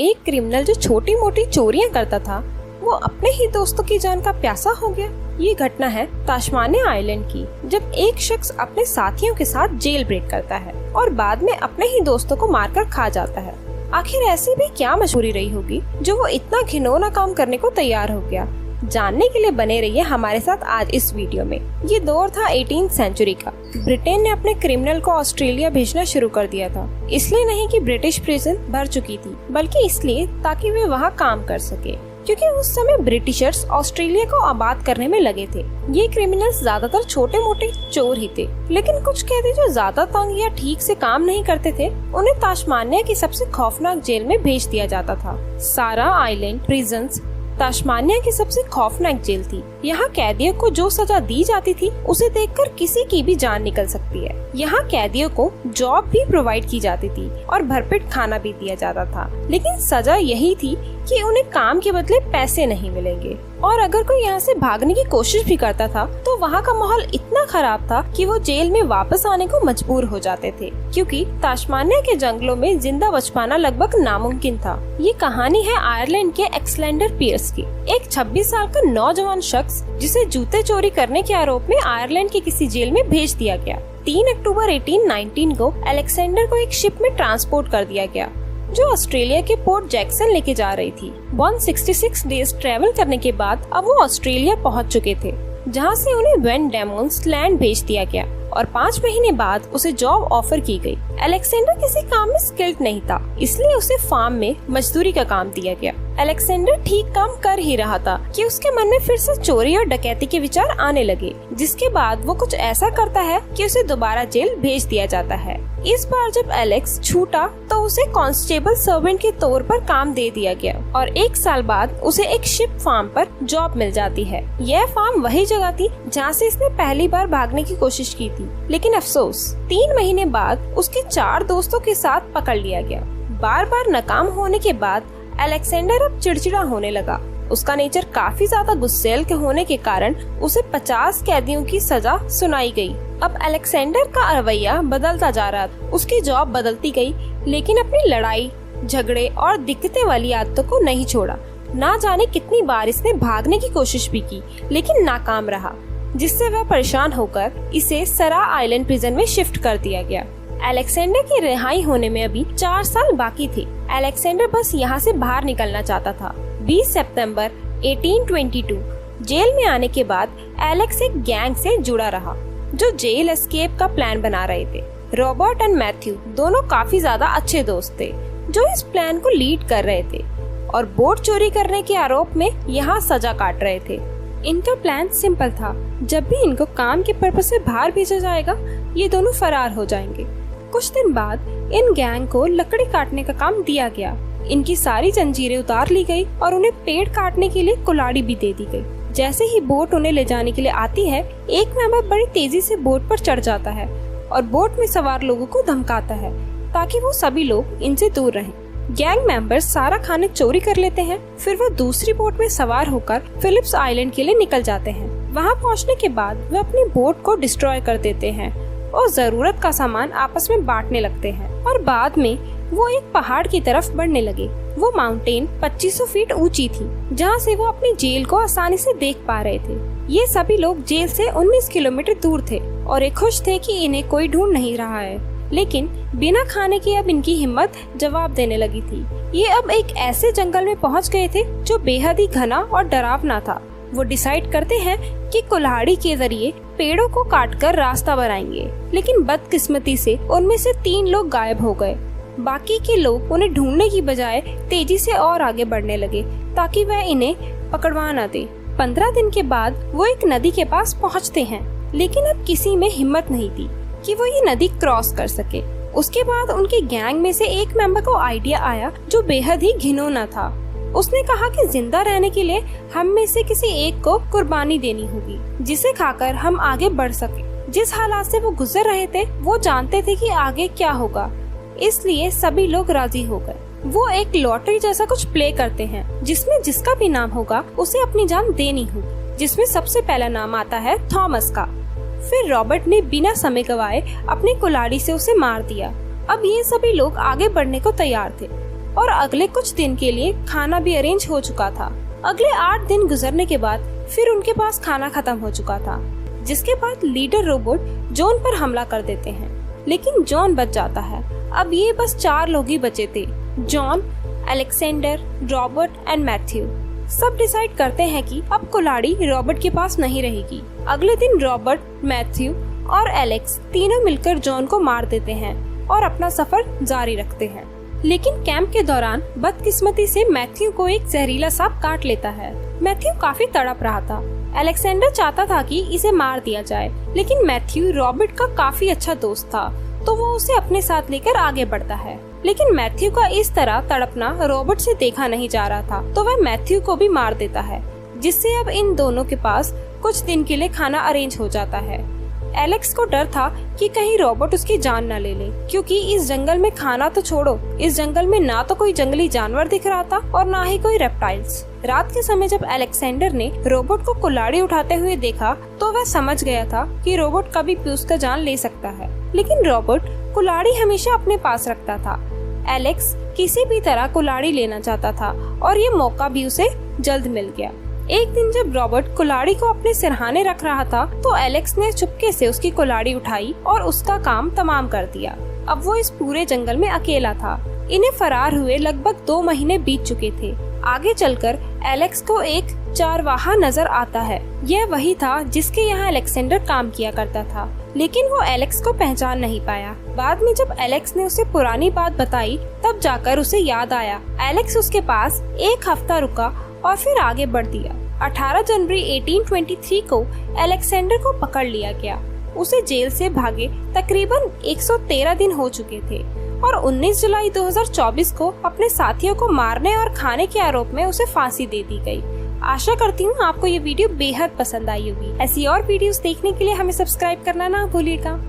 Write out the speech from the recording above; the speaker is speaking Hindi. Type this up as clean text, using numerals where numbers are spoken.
एक क्रिमिनल जो छोटी मोटी चोरियां करता था वो अपने ही दोस्तों की जान का प्यासा हो गया। ये घटना है तास्मानिया आइलैंड की, जब एक शख्स अपने साथियों के साथ जेल ब्रेक करता है और बाद में अपने ही दोस्तों को मारकर खा जाता है। आखिर ऐसी भी क्या मजबूरी रही होगी जो वो इतना घिनौना काम करने को तैयार हो गया। जानने के लिए बने रहिए हमारे साथ आज इस वीडियो में। ये दौर था 18वीं सेंचुरी का। ब्रिटेन ने अपने क्रिमिनल को ऑस्ट्रेलिया भेजना शुरू कर दिया था, इसलिए नहीं कि ब्रिटिश प्रिजन भर चुकी थी, बल्कि इसलिए ताकि वे वहाँ काम कर सके, क्योंकि उस समय ब्रिटिशर्स ऑस्ट्रेलिया को आबाद करने में लगे थे। ये क्रिमिनल्स ज्यादातर छोटे मोटे चोर ही थे, लेकिन कुछ कैदी जो ज्यादा तंग या ठीक से काम नहीं करते थे उन्हें तास्मानिया की सबसे खौफनाक जेल में भेज दिया जाता था। सारा आइलैंड प्रिजन्स तास्मानिया की सबसे खौफनाक जेल थी। यहाँ कैदियों को जो सजा दी जाती थी उसे देखकर किसी की भी जान निकल सकती है। यहाँ कैदियों को जॉब भी प्रोवाइड की जाती थी और भरपेट खाना भी दिया जाता था, लेकिन सजा यही थी कि उन्हें काम के बदले पैसे नहीं मिलेंगे। और अगर कोई यहाँ से भागने की कोशिश भी करता था तो वहाँ का माहौल इतना खराब था कि वो जेल में वापस आने को मजबूर हो जाते थे, क्योंकि तास्मानिया के जंगलों में जिंदा बच पाना लगभग नामुमकिन था। ये कहानी है आयरलैंड के एलेक्जेंडर पियर्स की। एक 26 साल का नौजवान शख्स जिसे जूते चोरी करने के आरोप में आयरलैंड के किसी जेल में भेज दिया गया। 3 अक्टूबर 1819 को अलेक्जेंडर को एक शिप में ट्रांसपोर्ट कर दिया गया जो ऑस्ट्रेलिया के पोर्ट जैक्सन लेके जा रही थी। 166 डेज ट्रेवल करने के बाद अब वो ऑस्ट्रेलिया पहुंच चुके थे, जहां से उन्हें वैन डेमोन्स लैंड भेज दिया गया और 5 महीने बाद उसे जॉब ऑफर की गई। अलेक्जेंडर किसी काम में स्किल्ड नहीं था, इसलिए उसे फार्म में मजदूरी का काम दिया गया। अलेक्जेंडर ठीक काम कर ही रहा था कि उसके मन में फिर से चोरी और डकैती के विचार आने लगे, जिसके बाद वो कुछ ऐसा करता है कि उसे दोबारा जेल भेज दिया जाता है। इस बार जब एलेक्स छूटा तो उसे कांस्टेबल सर्वेंट के तौर पर काम दे दिया गया और 1 साल बाद उसे एक शिप फार्म पर जॉब मिल जाती है। यह फार्म वही जगह थी जहाँ से इसने पहली बार भागने की कोशिश की थी, लेकिन अफसोस 3 महीने बाद उसके 4 दोस्तों के साथ पकड़ लिया गया। बार बार नाकाम होने के बाद अलेक्जेंडर अब चिड़चिड़ा होने लगा। उसका नेचर काफी ज्यादा गुस्सैल के होने के कारण उसे 50 कैदियों की सजा सुनाई गई। अब अलेक्जेंडर का रवैया बदलता जा रहा था। उसकी जॉब बदलती गई, लेकिन अपनी लड़ाई झगड़े और दिक्कतें वाली आदतों को नहीं छोड़ा। ना जाने कितनी बार इसने भागने की कोशिश भी की, लेकिन नाकाम रहा, जिससे वह परेशान होकर इसे सरा आइलैंड प्रिजन में शिफ्ट कर दिया गया। अलेक्जेंडर की रिहाई होने में अभी 4 साल बाकी थे। अलेक्जेंडर बस यहाँ से बाहर निकलना चाहता था। 20 सितंबर 1822 जेल में आने के बाद एलेक्स एक गैंग से जुड़ा रहा जो जेल एस्केप का प्लान बना रहे थे। रॉबर्ट और मैथ्यू दोनों काफी ज्यादा अच्छे दोस्त थे जो इस प्लान को लीड कर रहे थे और बोट चोरी करने के आरोप में यहाँ सजा काट रहे थे। इनका प्लान सिंपल था, जब भी इनको काम के पर्पस से बाहर भेजा जाएगा ये दोनों फरार हो जाएंगे। कुछ दिन बाद इन गैंग को लकड़ी काटने का काम दिया गया। इनकी सारी जंजीरें उतार ली गई और उन्हें पेड़ काटने के लिए कुल्हाड़ी भी दे दी गई। जैसे ही बोट उन्हें ले जाने के लिए आती है, एक मेंबर बड़ी तेजी से बोट पर चढ़ जाता है और बोट में सवार लोगों को धमकाता है ताकि वो सभी लोग इनसे दूर रहें। गैंग मेंबर्स सारा खाने चोरी कर लेते हैं, फिर वो दूसरी बोट में सवार होकर फिलिप्स आइलैंड के लिए निकल जाते हैं। वहाँ पहुँचने के बाद वे अपनी बोट को डिस्ट्रॉय कर देते हैं और जरूरत का सामान आपस में बांटने लगते हैं और बाद में वो एक पहाड़ की तरफ बढ़ने लगे। वो माउंटेन 2500 फीट ऊंची थी, जहाँ से वो अपनी जेल को आसानी से देख पा रहे थे। ये सभी लोग जेल से 19 किलोमीटर दूर थे और ये खुश थे कि इन्हें कोई ढूंढ नहीं रहा है, लेकिन बिना खाने के अब इनकी हिम्मत जवाब देने लगी थी। ये अब एक ऐसे जंगल में पहुँच गए थे जो बेहद ही घना और डरावना था। वो डिसाइड करते हैं कि कुल्हाड़ी के जरिए पेड़ों को काटकर रास्ता बनाएंगे, लेकिन बदकिस्मती से उनमें से 3 लोग गायब हो गए। बाकी के लोग उन्हें ढूंढने की बजाय तेजी से और आगे बढ़ने लगे ताकि वह इन्हें पकड़वा न दे। 15 दिन के बाद वो एक नदी के पास पहुंचते हैं, लेकिन अब किसी में हिम्मत नहीं थी कि वो ये नदी क्रॉस कर सके। उसके बाद उनके गैंग में से एक मेंबर को आइडिया आया जो बेहद ही घिनौना था। उसने कहा कि जिंदा रहने के लिए हम में से किसी एक को कुर्बानी देनी होगी, जिसे खाकर हम आगे बढ़ सके। जिस हालात से वो गुजर रहे थे वो जानते थे कि आगे क्या होगा, इसलिए सभी लोग राजी हो गए। वो एक लॉटरी जैसा कुछ प्ले करते हैं जिसमें जिसका भी नाम होगा उसे अपनी जान देनी होगी, जिसमें सबसे पहला नाम आता है थॉमस का। फिर रॉबर्ट ने बिना समय गवाए अपनी कुल्हाड़ी से उसे मार दिया। अब ये सभी लोग आगे बढ़ने को तैयार थे। और अगले कुछ दिन के लिए खाना भी अरेंज हो चुका था। अगले 8 दिन गुजरने के बाद फिर उनके पास खाना खत्म हो चुका था, जिसके बाद लीडर रोबोट जॉन पर हमला कर देते हैं, लेकिन जॉन बच जाता है। अब ये बस 4 लोग ही बचे थे, John, Alexander, Robert and Matthew. सब डिसाइड करते हैं कि अब कुल्हाड़ी रॉबर्ट के पास नहीं रहेगी। अगले दिन रॉबर्ट, मैथ्यू और एलेक्स तीनों मिलकर जॉन को मार देते हैं और अपना सफर जारी रखते हैं। लेकिन कैंप के दौरान बदकिस्मती से मैथ्यू को एक जहरीला सांप काट लेता है। मैथ्यू काफी तड़प रहा था। अलेक्जेंडर चाहता था कि इसे मार दिया जाए, लेकिन मैथ्यू रॉबर्ट का काफी अच्छा दोस्त था, तो वो उसे अपने साथ लेकर आगे बढ़ता है। लेकिन मैथ्यू का इस तरह तड़पना रॉबर्ट से देखा नहीं जा रहा था, तो वह मैथ्यू को भी मार देता है, जिससे अब इन दोनों के पास कुछ दिन के लिए खाना अरेंज हो जाता है। एलेक्स को डर था कि कहीं रॉबर्ट उसकी जान न ले ले, क्योंकि इस जंगल में खाना तो छोड़ो, इस जंगल में ना तो कोई जंगली जानवर दिख रहा था और ना ही कोई रेप्टाइल्स। रात के समय जब अलेक्जेंडर ने रॉबर्ट को कुल्हाड़ी उठाते हुए देखा, तो वह समझ गया था कि रॉबर्ट कभी भी उसका जान ले सकता है। लेकिन रॉबर्ट कुल्हाड़ी हमेशा अपने पास रखता था। एलेक्स किसी भी तरह कुल्हाड़ी लेना चाहता था और ये मौका भी उसे जल्द मिल गया। एक दिन जब रॉबर्ट कुल्हाड़ी को अपने सिरहाने रख रहा था, तो एलेक्स ने चुपके से उसकी कुल्हाड़ी उठाई और उसका काम तमाम कर दिया। अब वो इस पूरे जंगल में अकेला था। इन्हें फरार हुए लगभग 2 महीने बीत चुके थे। आगे चलकर एलेक्स को एक चारवाहा नजर आता है। यह वही था जिसके यहाँ अलेक्जेंडर काम किया करता था, लेकिन वो एलेक्स को पहचान नहीं पाया। बाद में जब एलेक्स ने उसे पुरानी बात बताई, तब जाकर उसे याद आया। एलेक्स उसके पास 1 हफ्ता रुका और फिर आगे बढ़ दिया। 18 जनवरी 1823 को अलेक्जेंडर को पकड़ लिया गया। उसे जेल से भागे तकरीबन 113 दिन हो चुके थे और 19 जुलाई 2024 को अपने साथियों को मारने और खाने के आरोप में उसे फांसी दे दी गई। आशा करती हूँ आपको ये वीडियो बेहद पसंद आई होगी। ऐसी और वीडियोस देखने के लिए हमें सब्सक्राइब करना ना भूलिएगा।